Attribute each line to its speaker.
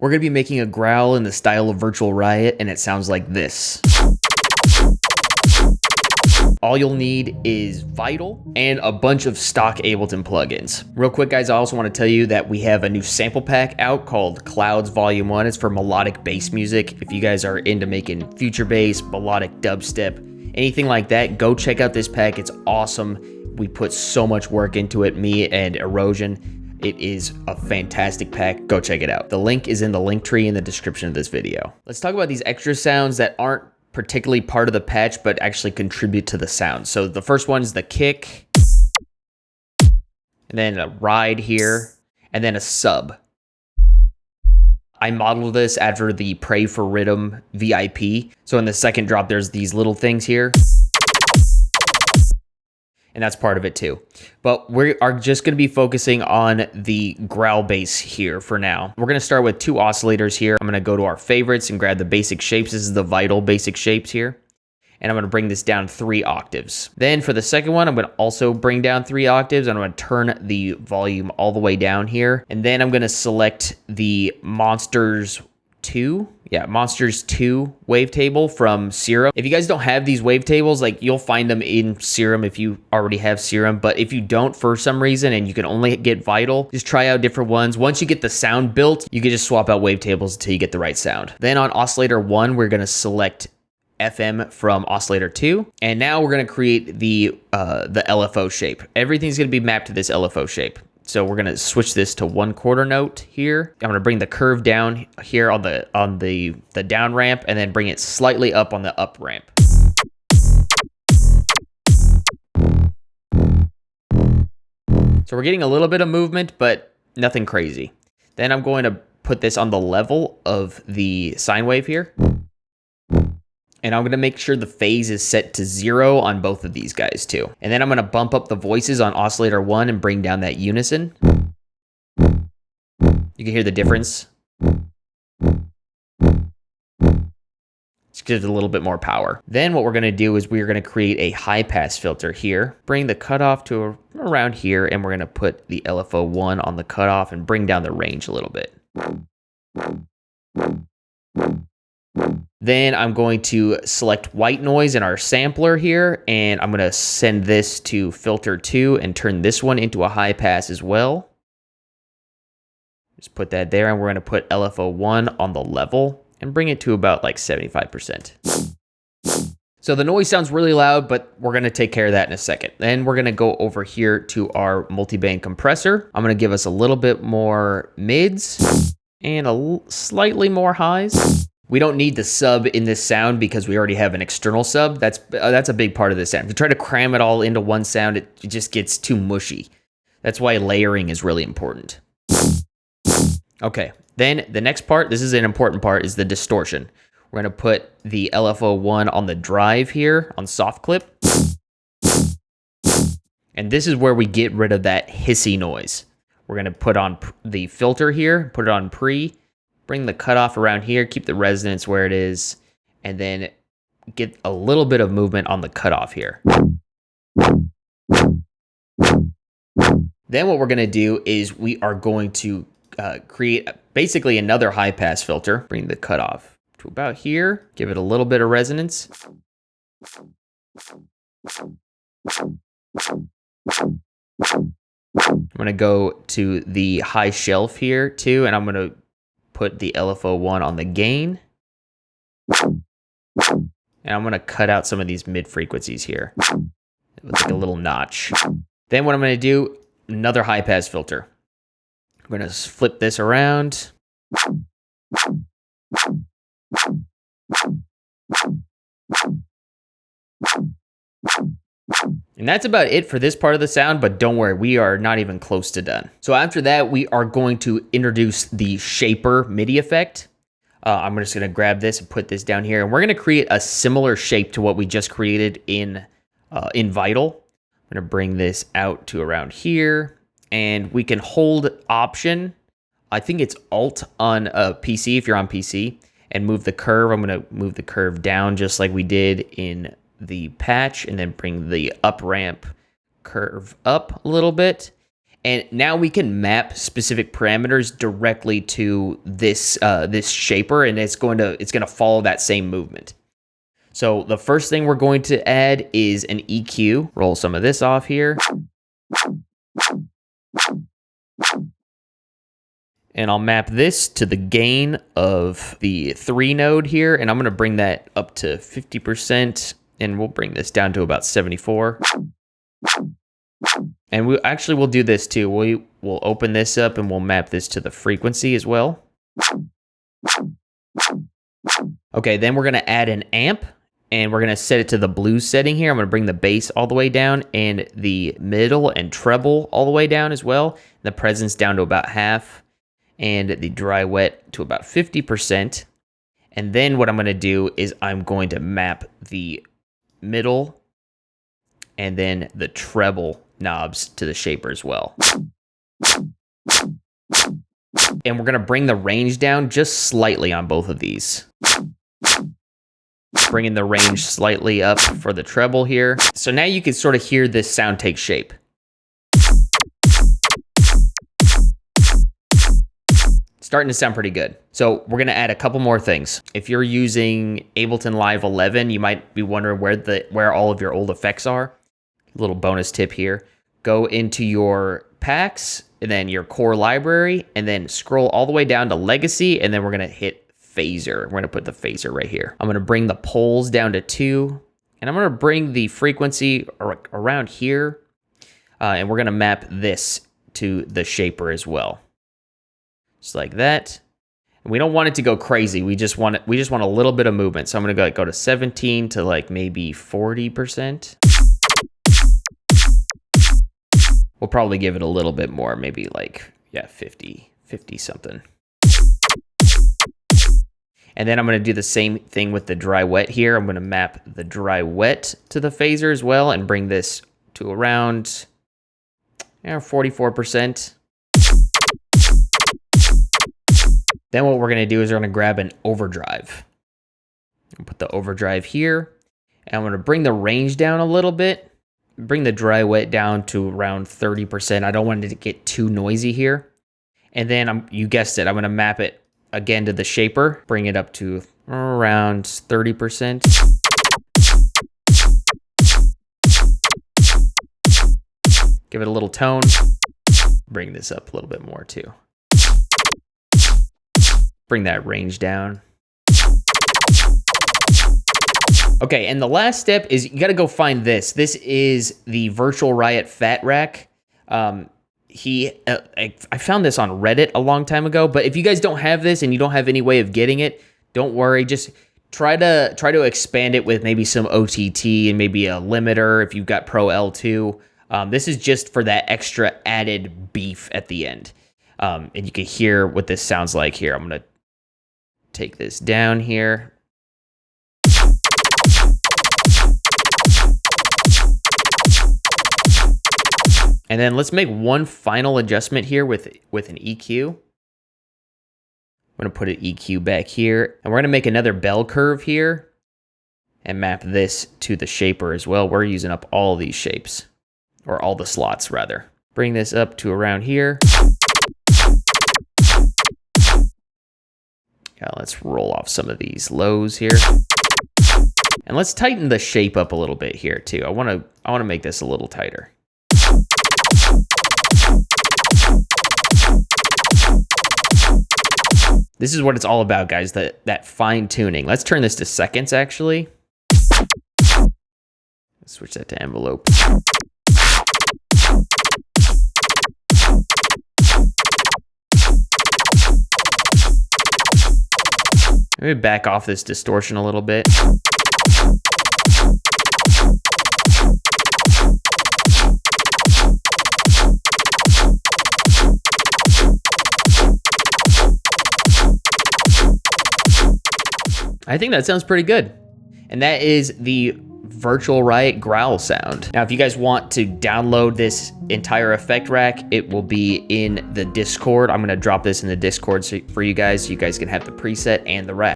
Speaker 1: We're going to be making a growl in the style of Virtual Riot, and it sounds like this. All you'll need is Vital and a bunch of stock Ableton plugins. Real quick, guys, I also want to tell you that we have a new sample pack out called Clouds Volume 1. It's for melodic bass music. If you guys are into making future bass, melodic dubstep, anything like that, go check out this pack. It's awesome. We put so much work into it, me and Erosion. It is a fantastic pack. Go check it out. The link is in the link tree in the description of this video. Let's talk about these extra sounds that aren't particularly part of the patch, but actually contribute to the sound. So the first one is the kick, and then a ride here, and then a sub. I modeled this after the Pray for Rhythm VIP. So in the second drop, there's these little things here, and that's part of it too. But we are just gonna be focusing on the growl bass here for now. We're gonna start with 2 oscillators here. I'm gonna go to our favorites and grab the basic shapes. This is the Vital basic shapes here. And I'm gonna bring this down 3 octaves. Then for the second one, I'm gonna also bring down 3 octaves. I'm gonna turn the volume all the way down here. And then I'm gonna select the Monsters 2 wavetable from Serum. If you guys don't have these wavetables, like, you'll find them in Serum if you already have Serum, but if you don't for some reason and you can only get Vital, just try out different ones. Once you get the sound built, you can just swap out wavetables until you get the right sound. Then on oscillator 1, we're gonna select FM from oscillator 2, and now we're gonna create the LFO shape. Everything's gonna be mapped to this LFO shape. So we're gonna switch this to 1/4 note here. I'm gonna bring the curve down here on the down ramp, and then bring it slightly up on the up ramp. So we're getting a little bit of movement, but nothing crazy. Then I'm going to put this on the level of the sine wave here. And I'm gonna make sure the phase is set to 0 on both of these guys too. And then I'm gonna bump up the voices on oscillator 1 and bring down that unison. You can hear the difference. Just gives it a little bit more power. Then what we're gonna do is we're gonna create a high pass filter here, bring the cutoff to around here, and we're gonna put the LFO1 on the cutoff and bring down the range a little bit. Then I'm going to select white noise in our sampler here, and I'm gonna send this to filter 2 and turn this one into a high pass as well. Just put that there, and we're gonna put LFO1 on the level and bring it to about like 75%. So the noise sounds really loud, but we're gonna take care of that in a second. Then we're gonna go over here to our multiband compressor. I'm gonna give us a little bit more mids and slightly more highs. We don't need the sub in this sound because we already have an external sub. That's a big part of this sound. If you try to cram it all into one sound, it just gets too mushy. That's why layering is really important. Okay, then the next part, this is an important part, is the distortion. We're gonna put the LFO1 on the drive here on soft clip. And this is where we get rid of that hissy noise. We're gonna put on the filter here, put it on pre, bring the cutoff around here, keep the resonance where it is, and then get a little bit of movement on the cutoff here. Then what we're gonna do is we are going to create basically another high pass filter. Bring the cutoff to about here, give it a little bit of resonance. I'm gonna go to the high shelf here too, and I'm gonna put the LFO1 on the gain. And I'm gonna cut out some of these mid frequencies here with like a little notch. Then what I'm gonna do, another high pass filter. I'm gonna flip this around. And that's about it for this part of the sound, but don't worry, we are not even close to done. So after that, we are going to introduce the shaper MIDI effect. I'm just gonna grab this and put this down here, and we're gonna create a similar shape to what we just created in Vital. I'm gonna bring this out to around here, and we can hold Option. I think it's Alt on a PC if you're on PC, and move the curve. I'm gonna move the curve down just like we did in the patch, and then bring the up ramp curve up a little bit. And now we can map specific parameters directly to this this shaper, and it's gonna follow that same movement. So the first thing we're going to add is an EQ. Roll some of this off here. And I'll map this to the gain of the 3 node here, and I'm gonna bring that up to 50%, and we'll bring this down to about 74. And we'll do this too. We'll open this up and we'll map this to the frequency as well. Okay, then we're gonna add an amp, and we're gonna set it to the blues setting here. I'm gonna bring the bass all the way down and the middle and treble all the way down as well. The presence down to about half, and the dry wet to about 50%. And then what I'm gonna do is I'm going to map the middle and then the treble knobs to the shaper as well. And we're gonna bring the range down just slightly on both of these. Bringing the range slightly up for the treble here. So now you can sort of hear this sound take shape. Starting to sound pretty good. So we're gonna add a couple more things. If you're using Ableton Live 11, you might be wondering where all of your old effects are. Little bonus tip here. Go into your packs, and then your core library, and then scroll all the way down to legacy, and then we're gonna hit phaser. We're gonna put the phaser right here. I'm gonna bring the poles down to 2, and I'm gonna bring the frequency around here, and we're gonna map this to the shaper as well. Just like that. And we don't want it to go crazy. We just want a little bit of movement. So I'm gonna go to 17 to like maybe 40%. We'll probably give it a little bit more, maybe like, yeah, 50 something. And then I'm gonna do the same thing with the dry wet here. I'm gonna map the dry wet to the phaser as well and bring this to around 44%. Then what we're gonna do is we're gonna grab an overdrive. Put the overdrive here, and I'm gonna bring the range down a little bit. Bring the dry wet down to around 30%. I don't want it to get too noisy here. And then you guessed it, I'm gonna map it again to the shaper, bring it up to around 30%. Give it a little tone. Bring this up a little bit more too. Bring that range down. Okay, and the last step is you gotta go find this. This is the Virtual Riot Fat Rack. I found this on Reddit a long time ago, but if you guys don't have this and you don't have any way of getting it, don't worry. Just try to expand it with maybe some OTT and maybe a limiter if you've got Pro L2. This is just for that extra added beef at the end. And you can hear what this sounds like here. I'm gonna take this down here. And then let's make one final adjustment here with an EQ. I'm gonna put an EQ back here, and we're gonna make another bell curve here and map this to the shaper as well. We're using up all these shapes, or all the slots rather. Bring this up to around here. Yeah, let's roll off some of these lows here. And let's tighten the shape up a little bit here too. I wanna make this a little tighter. This is what it's all about, guys, that fine tuning. Let's turn this to seconds, actually. Switch that to envelope. Maybe back off this distortion a little bit. I think that sounds pretty good. And that is the Virtual Riot growl sound. Now, if you guys want to download this entire effect rack, it will be in the Discord. I'm gonna drop this in the Discord for you guys so you guys can have the preset and the rack.